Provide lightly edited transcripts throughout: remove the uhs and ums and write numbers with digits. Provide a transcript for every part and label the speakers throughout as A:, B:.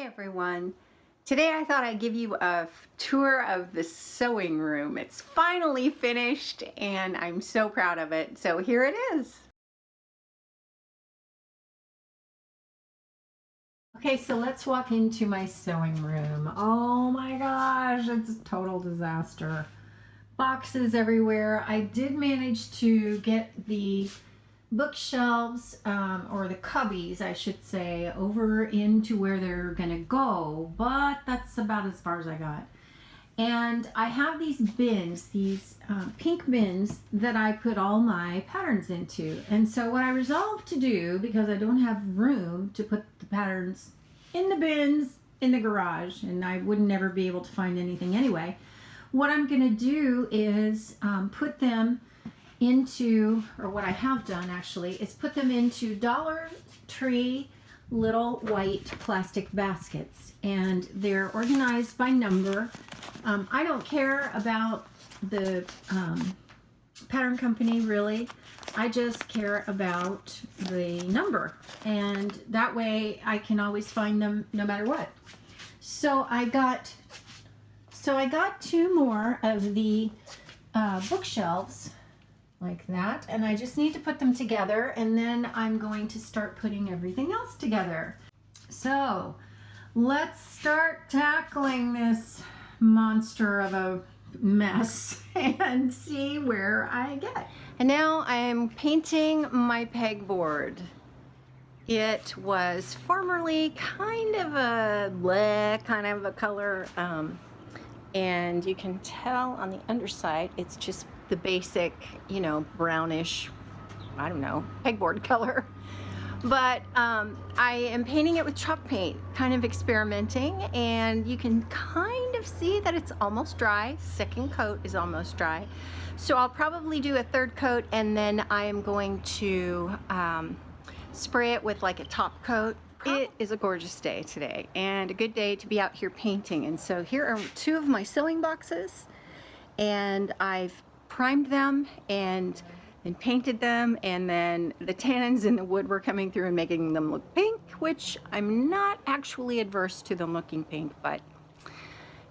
A: Everyone. Today I thought I'd give you a tour of the sewing room. It's finally finished and I'm so proud of it. So here it is. Okay, so let's walk into my sewing room. Oh my gosh, it's a total disaster. Boxes everywhere. I did manage to get the bookshelves or the cubbies I should say over into where they're gonna go, but that's about as far as I got. And I have these bins, these pink bins that I put all my patterns into. And so what I resolved to do, because I don't have room to put the patterns in the bins in the garage and I would never be able to find anything anyway, what I'm gonna do is put them into, or what I have done actually, is put them into Dollar Tree little white plastic baskets, and they're organized by number. I don't care about the pattern company really. I just care about the number, and that way I can always find them no matter what. So I got two more of the bookshelves like that, and I just need to put them together, and then I'm going to start putting everything else together. So let's start tackling this monster of a mess and see where I get. And now I'm painting my pegboard. It was formerly kind of a bleh kind of a color, and you can tell on the underside it's just the basic, you know, brownish, I don't know, pegboard color. But I am painting it with chalk paint, kind of experimenting, and you can kind of see that it's almost dry. Second coat is almost dry. So I'll probably do a third coat, and then I am going to spray it with like a top coat. It is a gorgeous day today and a good day to be out here painting. And so here are two of my sewing boxes, and I've primed them and painted them, and then the tannins in the wood were coming through and making them look pink, which I'm not actually adverse to them looking pink, but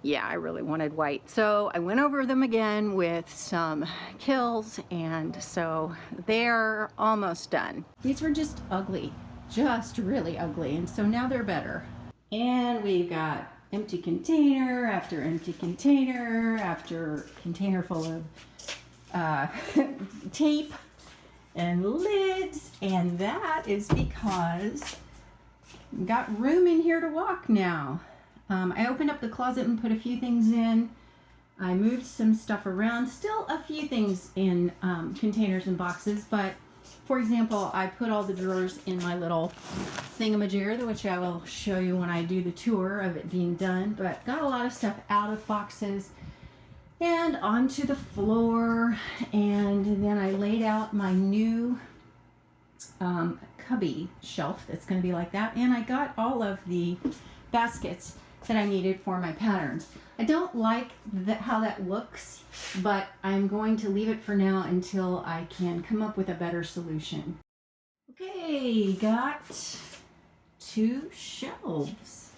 A: yeah, I really wanted white. So I went over them again with some kills, and so they're almost done. These were just ugly, just really ugly, and so now they're better. And we've got empty container after empty container after container full of tape and lids, and that is because I've got room in here to walk now. I opened up the closet and put a few things in. I moved some stuff around, still a few things in containers and boxes, but for example, I put all the drawers in my little thingamajigger, which I will show you when I do the tour of it being done, but got a lot of stuff out of boxes and onto the floor, and then I laid out my new cubby shelf that's going to be like that, and I got all of the baskets that I needed for my patterns. I don't like how that looks, but I'm going to leave it for now until I can come up with a better solution. Okay, got two shelves,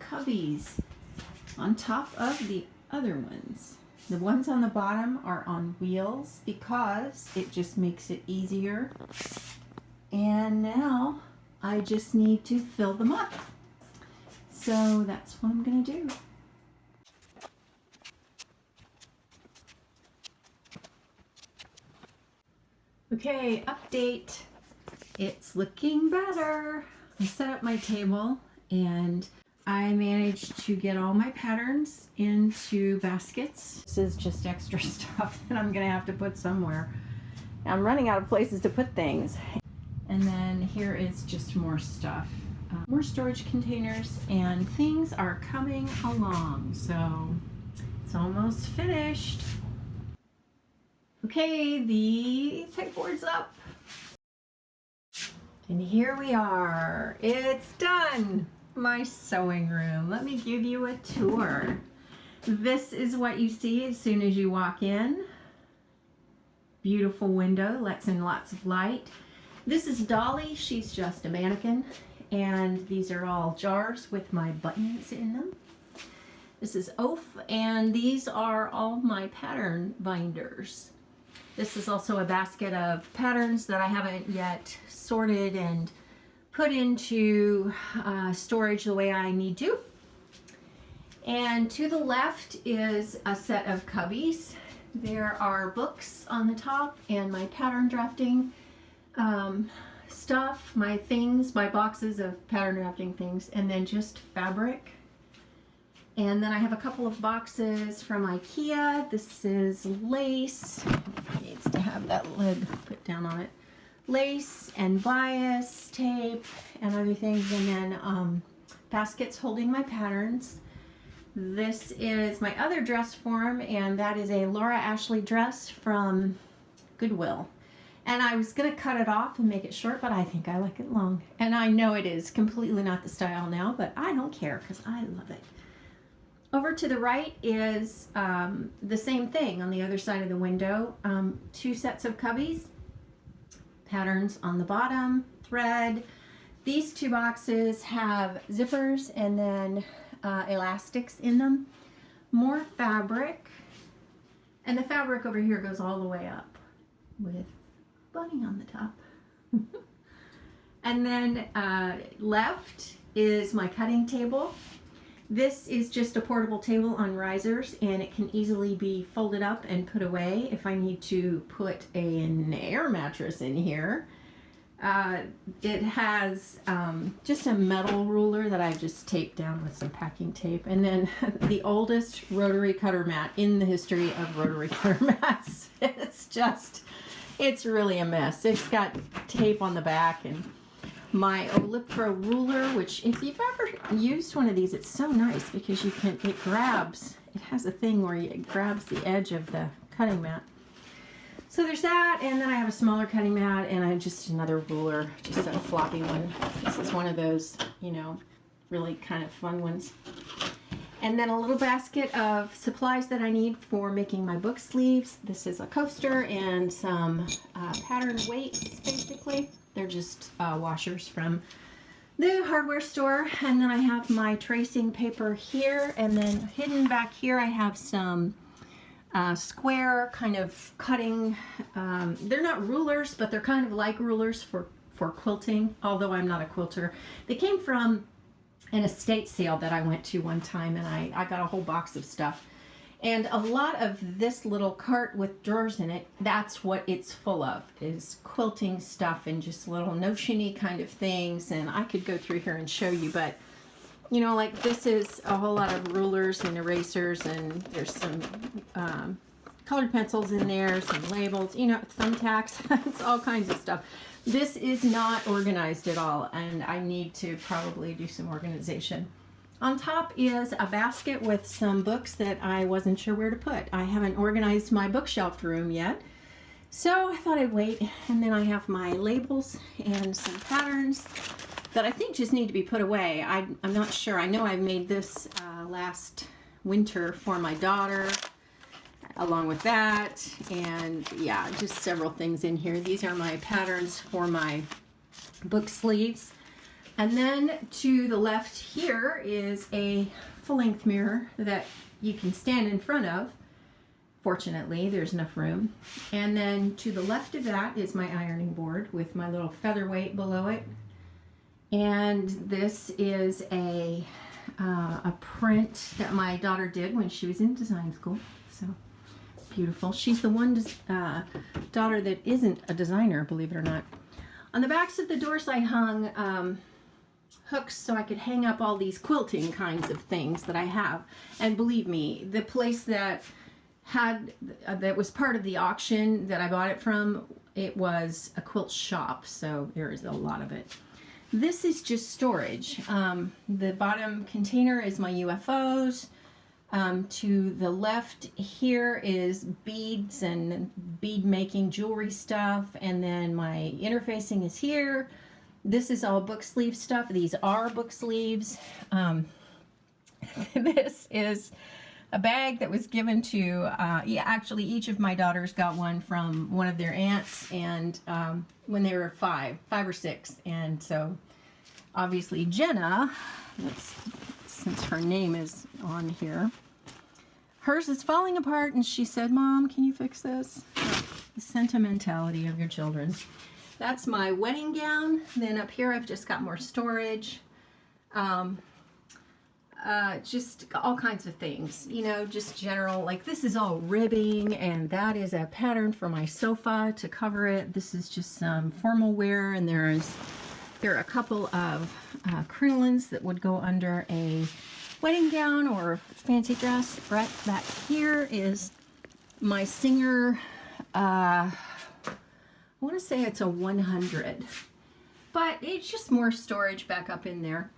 A: cubbies on top of the other ones. The ones on the bottom are on wheels because it just makes it easier. And now I just need to fill them up. So that's what I'm going to do. Okay, update. It's looking better. I set up my table and I managed to get all my patterns into baskets. This is just extra stuff that I'm gonna have to put somewhere. I'm running out of places to put things. And then here is just more stuff. More storage containers, and things are coming along. So it's almost finished. Okay, the pegboard's up. And here we are. It's done. My sewing room. Let me give you a tour. This is what you see as soon as you walk in. Beautiful window, lets in lots of light. This is Dolly. She's just a mannequin, and these are all jars with my buttons in them. This is oaf, and these are all my pattern binders. This is also a basket of patterns that I haven't yet sorted and put into storage the way I need to. And to the left is a set of cubbies. There are books on the top and my pattern drafting stuff, my things, my boxes of pattern drafting things, and then just fabric. And then I have a couple of boxes from Ikea. This is lace. It needs to have that lid put down on it. Lace and bias tape and other things, and then baskets holding my patterns. This is my other dress form, and that is a Laura Ashley dress from Goodwill. And I was going to cut it off and make it short, but I think I like it long. And I know it is completely not the style now, but I don't care because I love it. Over to the right is the same thing on the other side of the window. 2 sets of cubbies, patterns on the bottom, thread. These 2 boxes have zippers and then elastics in them. More fabric. And the fabric over here goes all the way up with bunny on the top. And then left is my cutting table. This is just a portable table on risers, and it can easily be folded up and put away if I need to put an air mattress in here. It has just a metal ruler that I've just taped down with some packing tape, and then the oldest rotary cutter mat in the history of rotary cutter mats. It's really a mess. It's got tape on the back, and my Olipro ruler, which if you've ever used one of these, it's so nice because it has a thing where it grabs the edge of the cutting mat. So there's that, and then I have a smaller cutting mat, and I have just another ruler, just a floppy one. This is one of those, really kind of fun ones. And then a little basket of supplies that I need for making my book sleeves. This is a coaster and some pattern weights, basically. They're just washers from the hardware store. And then I have my tracing paper here, and then hidden back here I have some square kind of cutting. They're not rulers, but they're kind of like rulers for quilting, although I'm not a quilter. They came from an estate sale that I went to one time, and I got a whole box of stuff. And a lot of this little cart with drawers in it, that's what it's full of, is quilting stuff and just little notion-y kind of things. And I could go through here and show you, but like this is a whole lot of rulers and erasers, and there's some colored pencils in there, some labels, thumbtacks, it's all kinds of stuff. This is not organized at all, and I need to probably do some organization. On top is a basket with some books that I wasn't sure where to put. I haven't organized my bookshelf room yet, so I thought I'd wait. And then I have my labels and some patterns that I think just need to be put away. I'm not sure. I know I made this last winter for my daughter, along with that, and yeah, just several things in here. These are my patterns for my book sleeves. And then to the left here is a full-length mirror that you can stand in front of. Fortunately, there's enough room. And then to the left of that is my ironing board with my little featherweight below it. And this is a print that my daughter did when she was in design school. So beautiful. She's the one daughter that isn't a designer, believe it or not. On the backs of the doors I hung hooks so I could hang up all these quilting kinds of things that I have. And believe me, the place that was part of the auction that I bought it from, it was a quilt shop, so there is a lot of it. This is just storage. The bottom container is my UFOs. To the left here is beads and bead making jewelry stuff, and then my interfacing is here. This is all book sleeve stuff. These are book sleeves. This is a bag that was given to, actually each of my daughters got one from one of their aunts, and when they were five or six, and so obviously Jenna, since her name is on here, hers is falling apart, and she said, Mom, can you fix this? The sentimentality of your children. That's my wedding gown. Then up here I've just got more storage. Just all kinds of things, you know, just general, like this is all ribbing, and that is a pattern for my sofa to cover it. This is just some formal wear, and there are a couple of crinolines that would go under a wedding gown or fancy dress. Right back here is my Singer, I want to say it's a 100, but it's just more storage back up in there.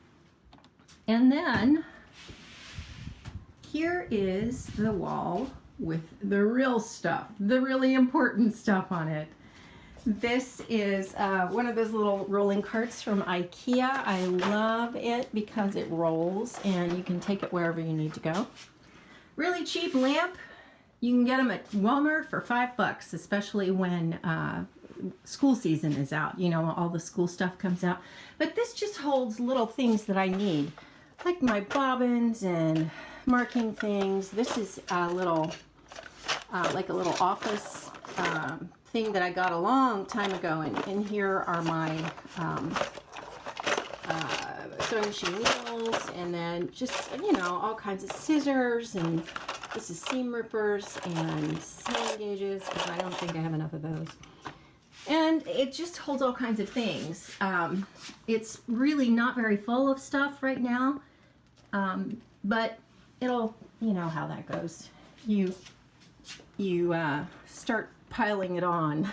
A: And then here is the wall with the real stuff, the really important stuff on it. This is one of those little rolling carts from Ikea. I love it because it rolls and you can take it wherever you need to go. Really cheap lamp. You can get them at Walmart for $5, especially when school season is out. You know, all the school stuff comes out. But this just holds little things that I need, like my bobbins and marking things. This is a little, like a little office thing that I got a long time ago, and in here are my sewing machine needles, and then just, you know, all kinds of scissors, and this is seam rippers and sewing gauges, because I don't think I have enough of those. And it just holds all kinds of things. It's really not very full of stuff right now, but it'll, you know how that goes. You start piling it on.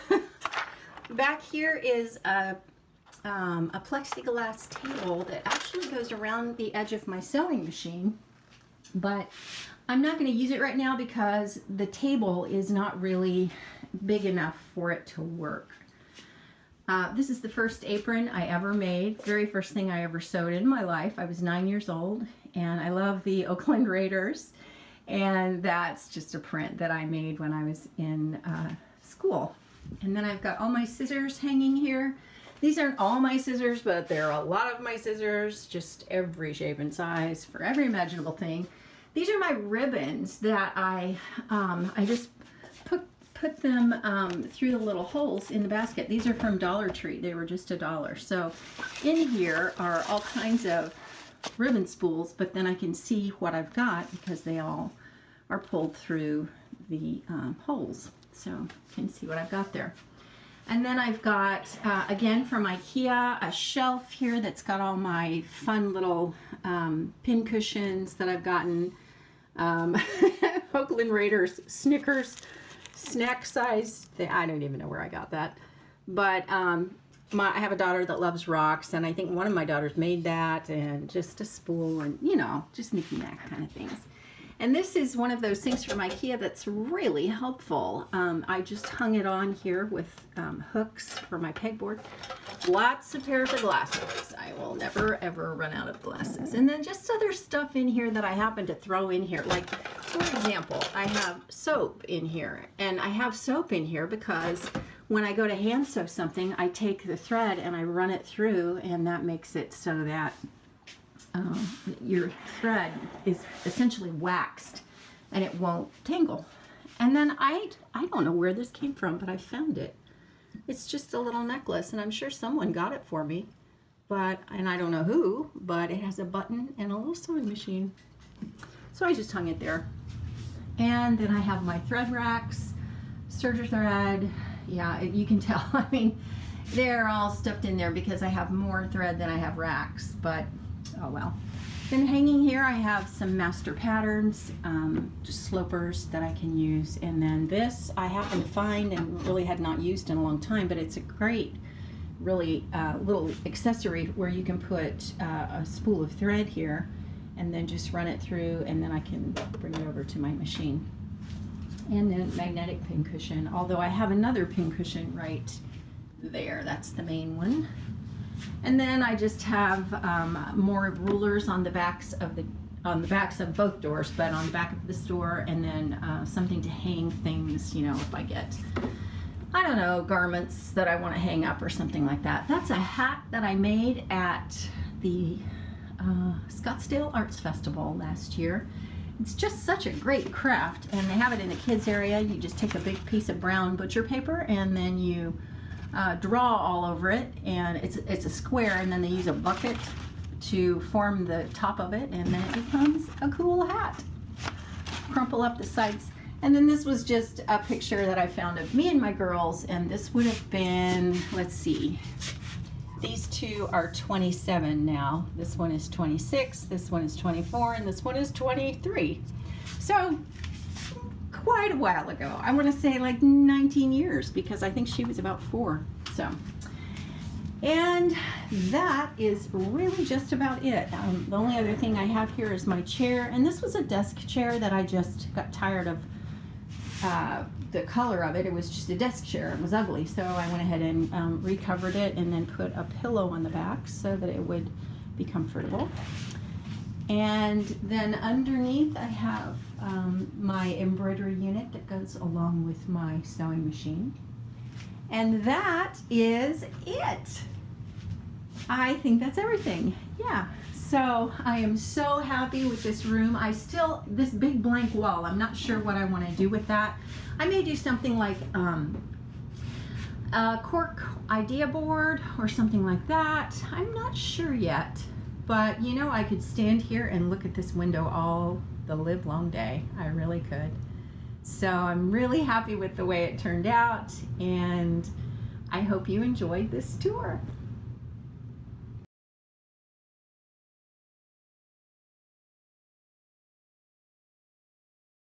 A: Back here is a plexiglass table that actually goes around the edge of my sewing machine, but I'm not going to use it right now because the table is not really big enough for it to work. This is the first apron I ever made, very first thing I ever sewed in my life. I was 9 years old, and I love the Oakland Raiders, and that's just a print that I made when I was in school. And then I've got all my scissors hanging here. These aren't all my scissors, but there are a lot of my scissors, just every shape and size for every imaginable thing. These are my ribbons that I just put them through the little holes in the basket. These are from Dollar Tree. They were just $1. So in here are all kinds of ribbon spools, but then I can see what I've got because they all are pulled through the holes. So you can see what I've got there. And then I've got, again from Ikea, a shelf here that's got all my fun little pin cushions that I've gotten. Oakland Raiders Snickers snack size. I don't even know where I got that. But I have a daughter that loves rocks, and I think one of my daughters made that, and just a spool, and you know, just knicky-knack kind of things. And this is one of those things from Ikea that's really helpful. I just hung it on here with hooks for my pegboard. Lots of pairs of glasses. I will never ever run out of glasses. And then just other stuff in here that I happen to throw in here. Like, for example, I have soap in here. And I have soap in here because when I go to hand sew something, I take the thread and I run it through, and that makes it so that your thread is essentially waxed and it won't tangle. And then I don't know where this came from, but I found it. It's just a little necklace, and I'm sure someone got it for me, and I don't know who, but it has a button and a little sewing machine. So I just hung it there. And then I have my thread racks, serger thread. Yeah, you can tell, I mean, they're all stuffed in there because I have more thread than I have racks, but oh well. Then hanging here I have some master patterns, just slopers that I can use. And then this I happened to find and really had not used in a long time, but it's a great, really little accessory where you can put a spool of thread here and then just run it through, and then I can bring it over to my machine. And then magnetic pin cushion, although I have another pin cushion right there. That's the main one. And then I just have more rulers on the backs of both doors, but on the back of this door, and then something to hang things, you know, if I get, I don't know, garments that I want to hang up or something like that. That's a hat that I made at the Scottsdale Arts Festival last year. It's just such a great craft, and they have it in the kids area. You just take a big piece of brown butcher paper and then you draw all over it, and it's a square, and then they use a bucket to form the top of it, and then it becomes a cool hat. Crumple up the sides. And then this was just a picture that I found of me and my girls, and this would have been, let's see, these two are 27 now. This one is 26, this one is 24, and this one is 23. So quite a while ago. I want to say like 19 years, because I think she was about 4. So, and that is really just about it. The only other thing I have here is my chair, and this was a desk chair that I just got tired of the color of it. It was just a desk chair. It was ugly, so I went ahead and recovered it and then put a pillow on the back so that it would be comfortable. And then underneath I have my embroidery unit that goes along with my sewing machine. And that is it. I think that's everything. Yeah. So I am so happy with this room. This big blank wall, I'm not sure what I want to do with that. I may do something like a cork idea board or something like that. I'm not sure yet, but you know, I could stand here and look at this window all the live long day. I really could. So I'm really happy with the way it turned out, and I hope you enjoyed this tour.